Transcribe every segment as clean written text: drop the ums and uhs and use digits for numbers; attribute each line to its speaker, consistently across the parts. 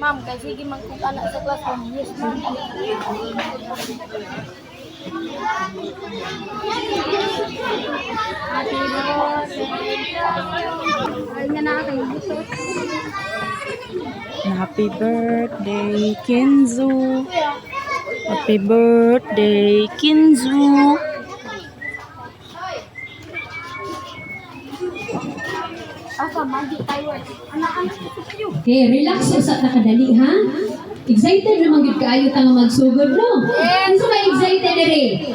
Speaker 1: Ma'am, kay sige man kung anak sa classroom. Yes, ma'am. Happy birthday. Ay, nga na kayo gusto.
Speaker 2: Happy birthday, Kenzo. Happy birthday, Kenzo.
Speaker 1: Asa, mandi tayo. Anak-anak ko kayo.
Speaker 3: Okay, relax sa nakadali ha. Excited naman gid kaayo ta nga magsugod no. Unsa ba excited diri?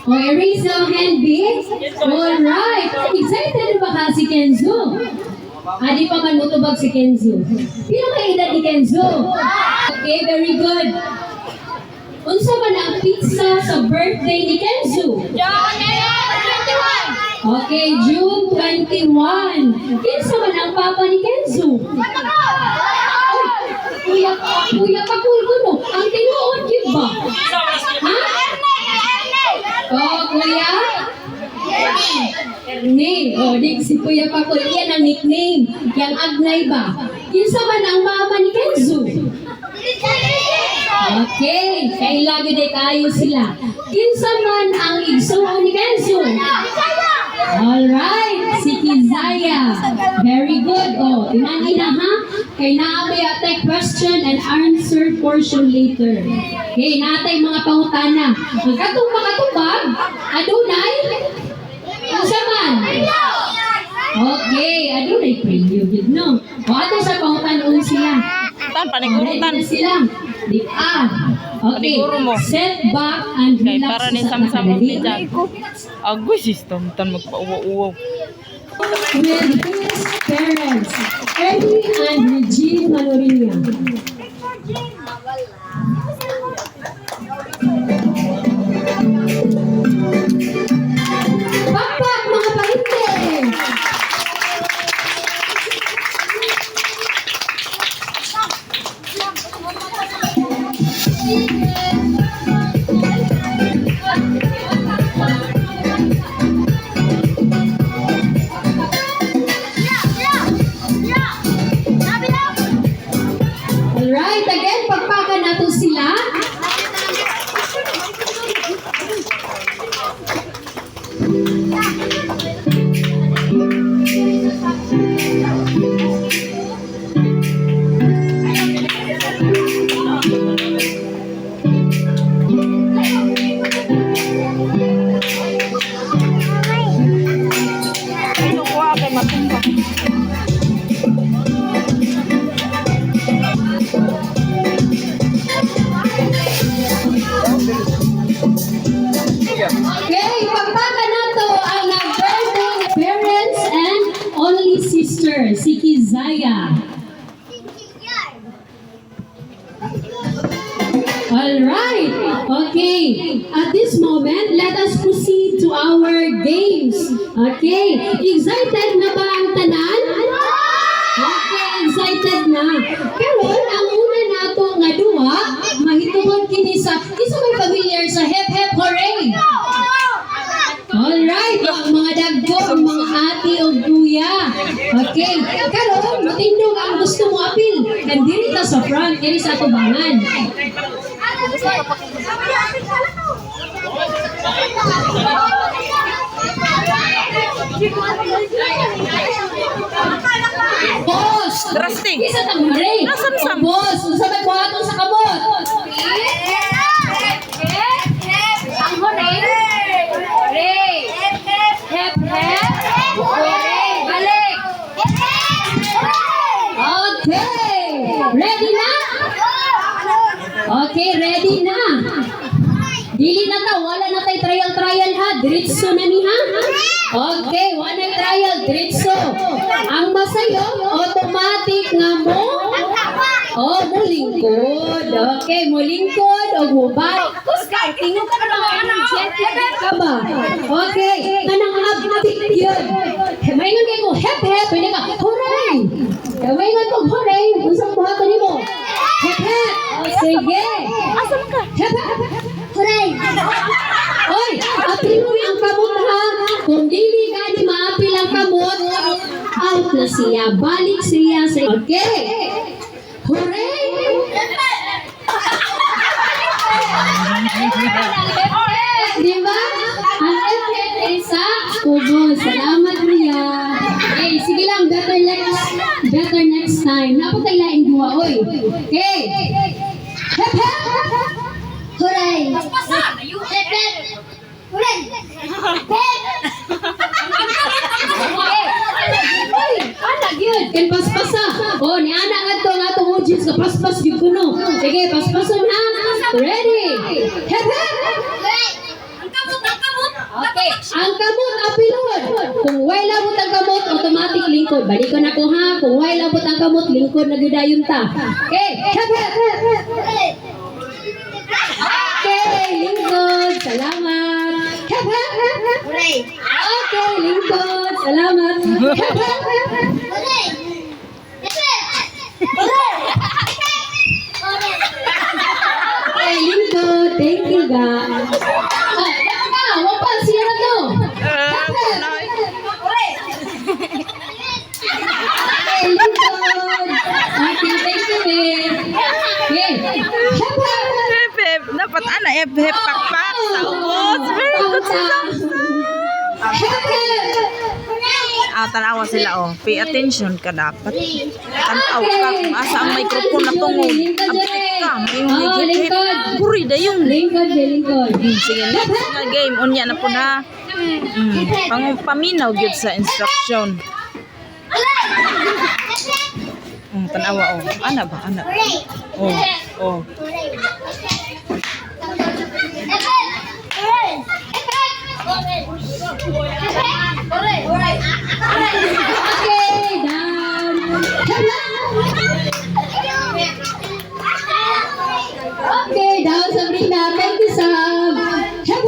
Speaker 3: Oh, erase your hand, B. All right. Excited ba ka si Kenzo? Adi pa man mutubag si Kenzo. Pila ka edad ni Kenzo? Okay, very good. Unsa man ang pizza sa birthday ni Kenzo?
Speaker 1: John, 21.
Speaker 3: Okay, June 21. Kinsa man ang papa ni Kenzo? Kuya pa kuno. Ang tinuod gyud ba? Ha? Oh, kuya? Erne. Oh, di si Kuya Paco. Yan ang nickname. Yang Agnay ba? Kinsa man ang mama ni Kenzo? Okay, kay lagi day kayo sila. Kinsa man ang igsuon ni Kenzo? Alright, si Kizaya. Very good. Oh, tinani na ha? Kay naabay atay question and answer portion later. Okay, naatay mga pangutana. Ang katong makatubag, adunay? Unsa man? Okay, adunay preview gid no. O ato sa pangutanon sila.
Speaker 2: Tan panigurutan
Speaker 3: Sila. Okay,
Speaker 2: Paniguro mo.
Speaker 3: set back and
Speaker 2: kay
Speaker 3: relax
Speaker 2: para ni
Speaker 3: sa
Speaker 2: samsam
Speaker 3: nakadali.
Speaker 2: ni Jan. Agoy system tan magpauwa-uwaw.
Speaker 3: With his parents, Eddie and Regine Maloria. Pakpak mga parinte! Alright, again, pagpakan natin sila.
Speaker 2: Ano ko kay matumba.
Speaker 3: Okay, pagpakan nato ang nag-birthday parents and only sister, si Kizaya. Alright, okay. At this moment, let us proceed to our games. Okay, excited na ba ang tanan? Okay, excited na. Pero ang una nato nga duwa, mahitungod kini sa isa may familiar sa Hep Hep Hooray. Alright, ang mga dagko, ang mga ate o kuya. Okay, karon matindog ang gusto mo apil. Kandiri ta sa front, kini sa tubangan. Boss!
Speaker 2: Drastic.
Speaker 3: Isa tang Hooray.
Speaker 2: Nasam-sam.
Speaker 3: Boss, unsa may buhaton sa kamot?
Speaker 1: Ang hooray. Hooray. Hep, hep. Hooray. Balik.
Speaker 3: Okay! Ready na? Okay, ready na. Dili na ta, wala na tay trial ha. Diretso na ni ha. Okay, wala trial, diretso. Ang masayo, automatic nga mo. Oh, mulingkod. Okay, mulingkod o mubay.
Speaker 1: Kuskai, tingnan ka na mga anak.
Speaker 3: Ka ba? Okay, kanang abtik yun. Maingon kayo ko, hep hep. Pwede ka, hooray! Maingon ko, hooray. Usang buhaton ni mo. Hep hep. O, sige.
Speaker 2: Asa man ka?
Speaker 3: Hep hep. Hooray! Oy, apil ang kamot ha. Kung dili ka di maapil ang kamot, out na siya. Balik siya sa... Okay. Hooray! Di ba? Ang FF ay sa ubos. Salamat, Ria. Okay, sige lang. Better next time. Napatay laing dua, oy. Okay. Hep, hep.
Speaker 1: Hooray! Hep, hep! Hooray!
Speaker 3: Oy, anak yun. Kan paspasa. Oh, ni anak nga to nga itong audience ka paspas yung kuno. Sige, paspason ha. Ready? Hep, hep.
Speaker 1: Hooray! Ang kamot! Ang kamot!
Speaker 3: Okay, ang kamot apilon. Kung way labot ang kamot, automatic lingkod. Balik ko na ko ha. Kung way labot ang kamot, lingkod na gudayon ta. Okay, hep, hep.
Speaker 1: Hooray!
Speaker 3: Okay, lingkod. Salamat. Hep, hep.
Speaker 1: Hooray!
Speaker 3: Okay, lingkod. Salamat. Hep, hep.
Speaker 1: Hooray! Hep, hep! Hooray!
Speaker 3: Okay, lingkod. Thank you, ga. Ah, dapat ka. Wapal, siya na to. Hep, hep.
Speaker 1: Hooray!
Speaker 3: Okay, lingkod. Okay, thank you, babe. Okay, hep, hep.
Speaker 2: Hep, dapat ana hep pakpak sa ubos. Very good sila. Tanawa sila oh. Pay attention ka dapat. Tanaw ka kung asa ang microphone na tungod. Update ka. May hip-hip. Puri da yung.
Speaker 3: Lingkod.
Speaker 2: Sige, next nga game. Unya na po na. Paminaw gyud sa instruction. Tanawa oh. Ana ba? Ana. Oh.
Speaker 3: Okay, down. Okay, down, Sabrina. Thank you, Sam. Hep,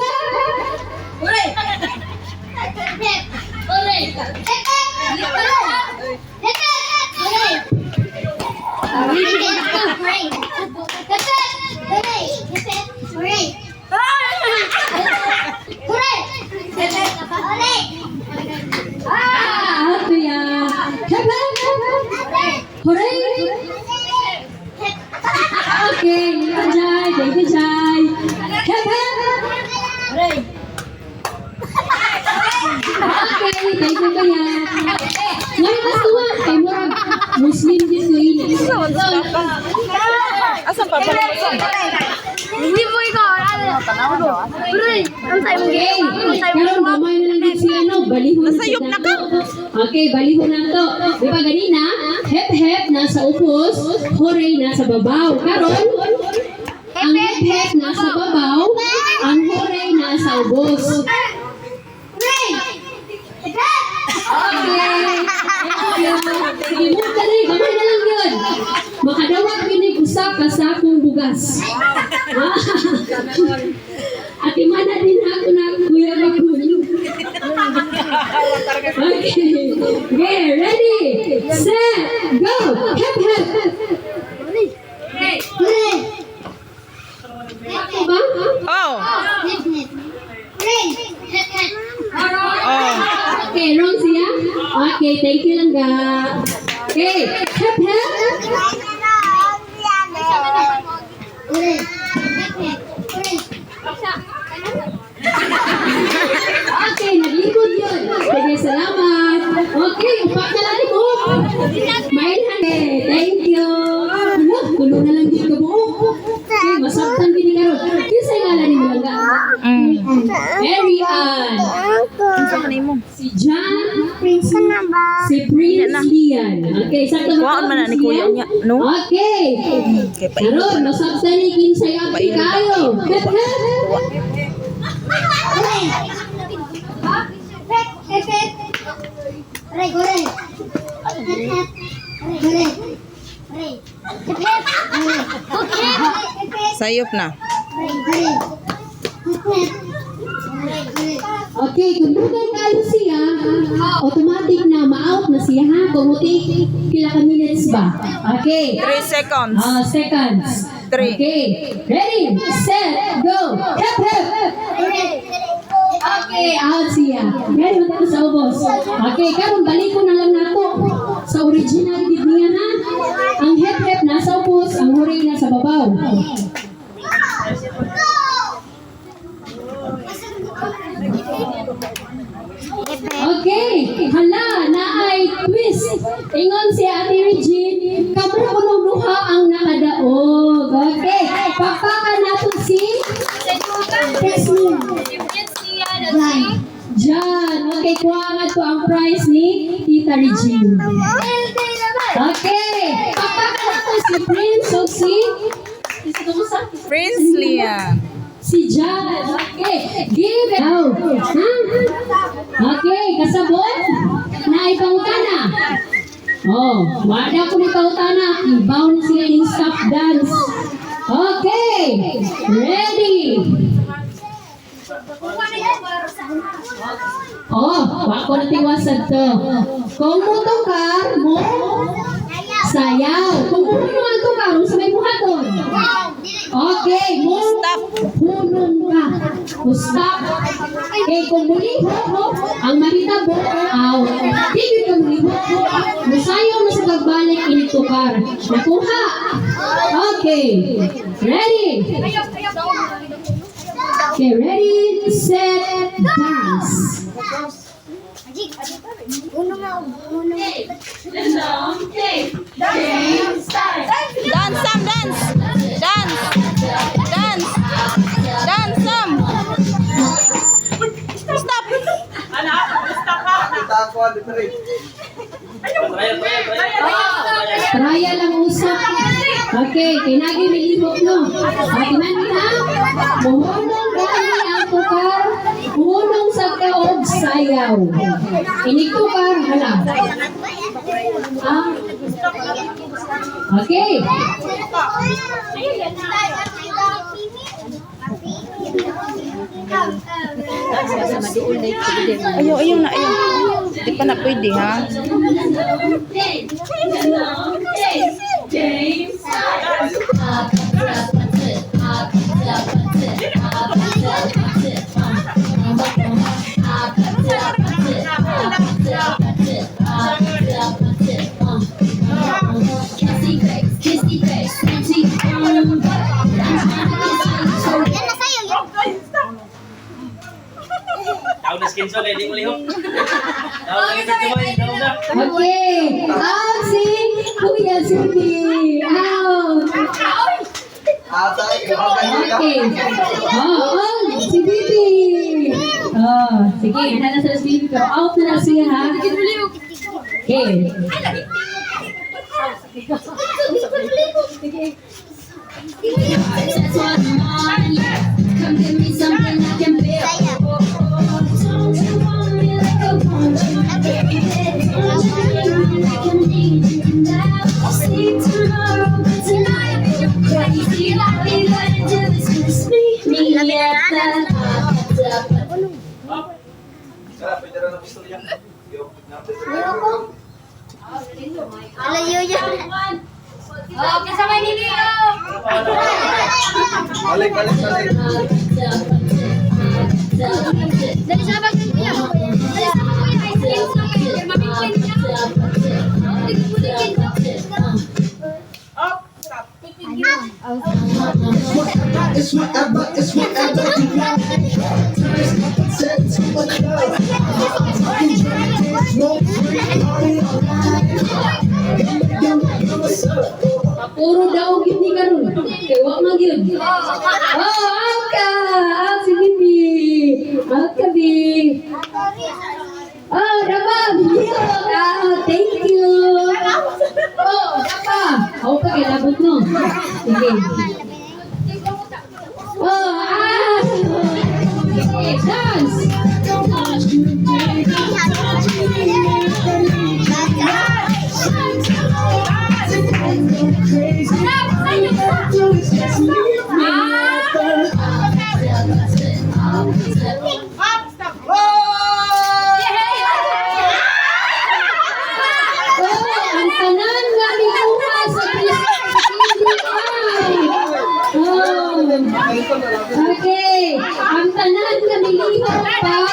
Speaker 3: Ito yan. Hep, Hooray! Okay, Jai. Thank you, Jai. Hep, Okay, thank you, Kaya. Ngayon ka tuwa. Kay Murag, Muslim din ko yun.
Speaker 2: Asan pa?
Speaker 1: Hindi mo ikaw. Hooray! Ang tayo mo
Speaker 3: Okay, karon gamay na lang din si ano, balihon
Speaker 2: Nasayop na ka.
Speaker 3: Okay, balihon na to. Di ba ganina, hep nasa upos, hooray nasa babaw. Karon, ang hep nasa babaw, ang hooray nasa ubos.
Speaker 1: Hooray!
Speaker 3: Okay. Sige mo dali, gamay na lang yun. Makadawat yun usa ka sa akong bugas. At imana din ako na kuya bakul. Okay, ready, set, go, hep.
Speaker 1: Hooray!
Speaker 3: Ako ba?
Speaker 2: Oh.
Speaker 1: Hooray! Hep, hep!
Speaker 2: Oh.
Speaker 3: Okay, wrong siya? Okay, thank you lang ga. Okay, hep.
Speaker 1: Hooray! Hep, hep! Hooray!
Speaker 3: Okay, naglikod yun. Sige, salamat. Okay, upak na lang mo. Mainhan eh. Thank you. Ano, kulo na lang dito mo. Okay, masaktan din nga ron. Kinsa yung ngalan ni Malaga? Mary Ann.
Speaker 2: Unsa man imo?
Speaker 3: Si John.
Speaker 1: Prince na ba?
Speaker 3: Si Prince Lian. Okay, sakto
Speaker 2: Kuhaan man na ni kuya niya, no?
Speaker 3: Okay.
Speaker 2: Kay pa
Speaker 3: Karon, masaktan ni kinsa yung abdi kayo. Hep, hep.
Speaker 1: Hooray! Hep, hep, hep! Hooray, hooray! Hep, hep! Hooray! Hooray! Hep, hep! Hooray! Hep, hep!
Speaker 2: sayop na.
Speaker 1: Hooray, hooray! Hep, hep! Hooray, hooray!
Speaker 3: Okay, kung dugay kayo siya, automatic na ma-out na siya ha. Kumuti, kila ka minutes ba? Okay.
Speaker 2: 3 seconds.
Speaker 3: Seconds.
Speaker 2: 3.
Speaker 3: Okay. Ready, set, go. Hep, hep.
Speaker 1: Hooray!
Speaker 3: Okay, out siya. Ready mo tayo sa ubos. Okay, karon balik ko na lang nato sa original gid niya ha. Ang hep hep nasa ubos, ang hooray nasa babaw. Isog si
Speaker 2: Princely ah.
Speaker 3: si John. Okay, give it out. Okay, kasabot na ipangutana. Oh, wala ko ni pautana. Ibaw na sila yung stop dance. Okay, ready. Oh, wako na tiwasad to. Kung mutokar mo, sayaw. Kung punuan to ka, sa may buhaton. Okay, mo
Speaker 2: Stop.
Speaker 3: punong ka. Stop. Okay, kung muliho mo, ang mahitabo, aw. Tigil ka muliho mo. Musayaw na sa pagbalik, initukar. Nakuha. Okay, ready. Okay, ready, set, dance.
Speaker 2: Dance, Sam, dance. Dance. Dance. Dance, Sam. Stop.
Speaker 3: Trial lang usap. Okay, kinagi may libot no. Okay, man ha? Muhunong gani ang tukar. Muhunong sa kaog sayaw. Initukar, hala. Ah. Okay.
Speaker 2: Ayaw, ayaw na, ayaw. Di pa na pwede, ha?
Speaker 4: Tahu na skin so kaya di mo lihok. Tahu na skin so kaya tahu na.
Speaker 3: Okay. Out si Kuya Suki. Out. Okay. Oh, si Bibi. Oh, sige. Handa na sa Bibi. Pero out na siya, ha? Okay.
Speaker 5: Come give me something I can bear. Don't you want me like I want you? I can need you now. Sleep tomorrow, but tonight you're crazy. All we gotta do is just meet me at the
Speaker 1: Balik. Dari sahabat kan dia. Dari sahabat ko yung ice cream sa kanya. Mamimilin niya.
Speaker 6: It's whatever you got. Said too much love. Fucking drink, no free party all night. What's up?
Speaker 3: Puro daw yun ni Karun. Kaya wak mag yun. Oh, out ka! Out si Bibi. Out ka, Bi. Oh, Dapa. Out. Thank you. Oh, Dapa. Ako pa kaya labot no. Sige. Oh, ah. Okay, dance. Ang tanan nga ni Kuha sa Okay. Ang tanan nga ni Liho pag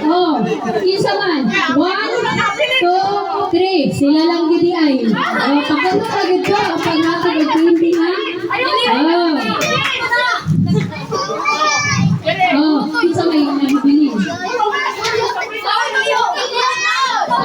Speaker 3: oh, isa man. 1, 2, 3. Sila lang gidi ay. Oh, pakuno pagid ko ang paghatag og hindi ha.